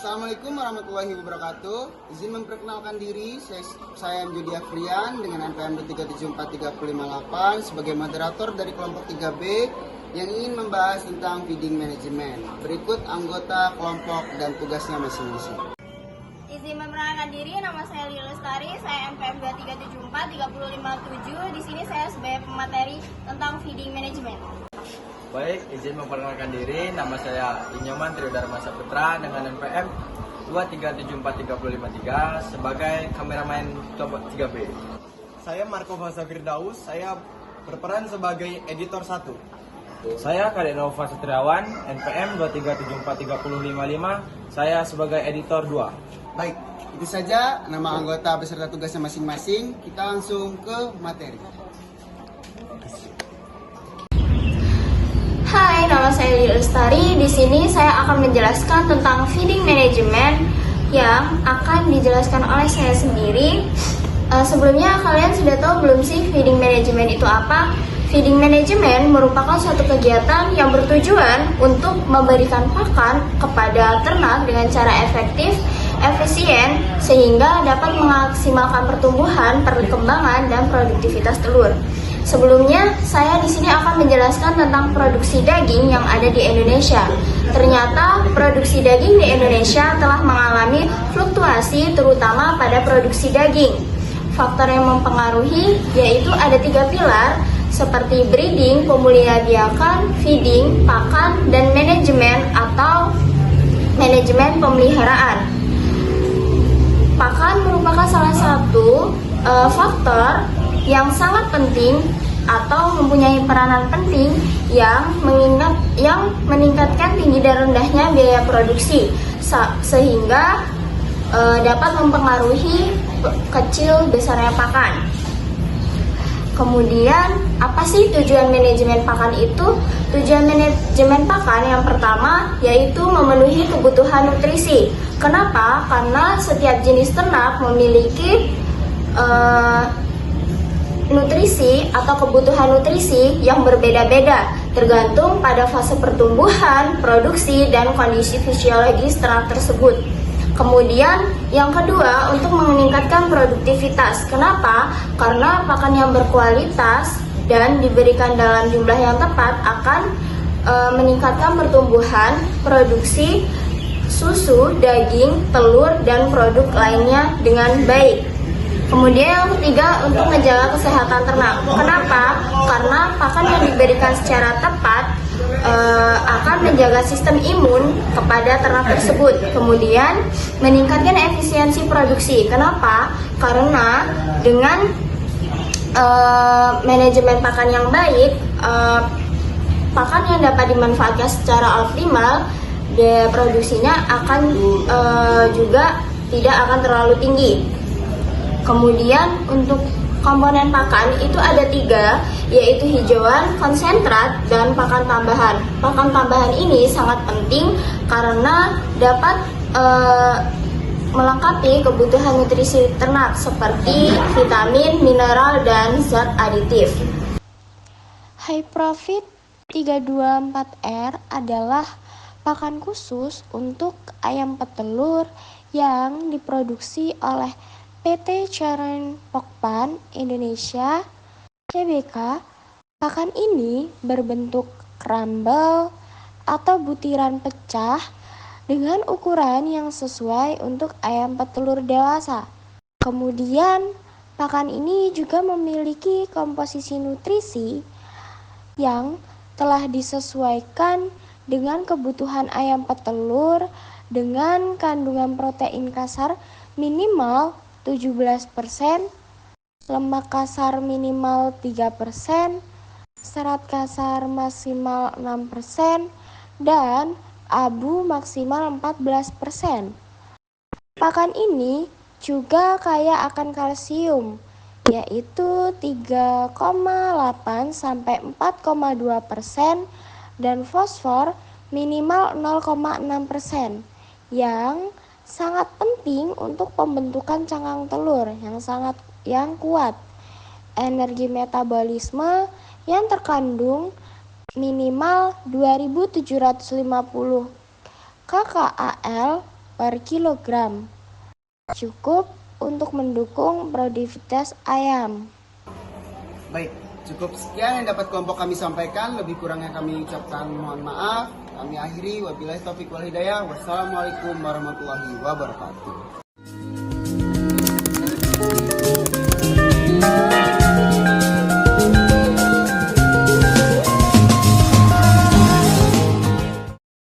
Assalamualaikum warahmatullahi wabarakatuh. Izin memperkenalkan diri, saya Jody Afrian dengan NPM 3743558 sebagai moderator dari kelompok 3B yang ingin membahas tentang feeding management. Berikut anggota kelompok dan tugasnya masing-masing. Izin memperkenalkan diri, nama saya Lili Lestari, saya NPM 23743057. Di sini saya sebagai pemateri tentang feeding management. Baik, izin memperkenalkan diri, nama saya Inyoman Triodharma Saputra dengan NPM 23743053 sebagai kameramen kelompok 3B. Saya Marco Fasa Firdaus, saya berperan sebagai editor 1. Saya Kadenova Satriawan, NPM 23743055, saya sebagai editor 2. Baik, itu saja nama anggota beserta tugasnya masing-masing. Kita langsung ke materi. Hai, nama saya Lili Lestari. Di sini saya akan menjelaskan tentang feeding management yang akan dijelaskan oleh saya sendiri. Sebelumnya kalian sudah tahu belum sih feeding management itu apa? Feeding management merupakan suatu kegiatan yang bertujuan untuk memberikan pakan kepada ternak dengan cara efektif, efisien, sehingga dapat memaksimalkan pertumbuhan, perkembangan, dan produktivitas telur. Sebelumnya, saya di sini akan menjelaskan tentang produksi daging yang ada di Indonesia. Ternyata, produksi daging di Indonesia telah mengalami fluktuasi terutama pada produksi daging. Faktor yang mempengaruhi yaitu ada 3 pilar seperti breeding, pemulihan biakan, feeding, pakan, dan manajemen atau manajemen pemeliharaan. Pakan merupakan salah satu faktor yang sangat penting atau mempunyai peranan penting yang meningkatkan tinggi dan rendahnya biaya produksi sehingga dapat mempengaruhi kecil besarnya pakan. Kemudian, apa sih tujuan manajemen pakan itu? Tujuan manajemen pakan yang pertama yaitu memenuhi kebutuhan nutrisi. Kenapa? Karena setiap jenis ternak memiliki nutrisi atau kebutuhan nutrisi yang berbeda-beda tergantung pada fase pertumbuhan, produksi, dan kondisi fisiologis ternak tersebut. Kemudian yang kedua untuk meningkatkan produktivitas. Kenapa? Karena pakan yang berkualitas dan diberikan dalam jumlah yang tepat akan meningkatkan pertumbuhan, produksi susu, daging, telur, dan produk lainnya dengan baik. Kemudian yang ketiga untuk menjaga kesehatan ternak. Kenapa? Karena pakan yang diberikan secara tepat akan menjaga sistem imun kepada ternak tersebut. Kemudian meningkatkan efisiensi produksi. Kenapa? Karena dengan manajemen pakan yang baik, pakan yang dapat dimanfaatkan secara optimal, produksinya akan juga tidak akan terlalu tinggi. Kemudian untuk komponen pakan itu ada 3, yaitu hijauan, konsentrat, dan pakan tambahan. Pakan tambahan ini sangat penting karena dapat melengkapi kebutuhan nutrisi ternak seperti vitamin, mineral, dan zat aditif. High Profit 324R adalah pakan khusus untuk ayam petelur yang diproduksi oleh PT Charon Pokpan Indonesia Tbk. Pakan ini berbentuk crumble atau butiran pecah dengan ukuran yang sesuai untuk ayam petelur dewasa. Kemudian, pakan ini juga memiliki komposisi nutrisi yang telah disesuaikan dengan kebutuhan ayam petelur dengan kandungan protein kasar minimal 17%, lemak kasar minimal 3%, serat kasar maksimal 6%, dan abu maksimal 14%. Pakan ini juga kaya akan kalsium, yaitu 3,8 sampai 4,2%, dan fosfor minimal 0,6%, yang sangat penting untuk pembentukan cangkang telur yang kuat. Energi metabolisme yang terkandung minimal 2750 kcal per kilogram. Cukup untuk mendukung produktivitas ayam. Baik, cukup sekian yang dapat kelompok kami sampaikan. Lebih kurangnya kami ucapkan mohon maaf. Kami akhiri, wabillahi taufiq wal hidayah. Wassalamualaikum warahmatullahi wabarakatuh.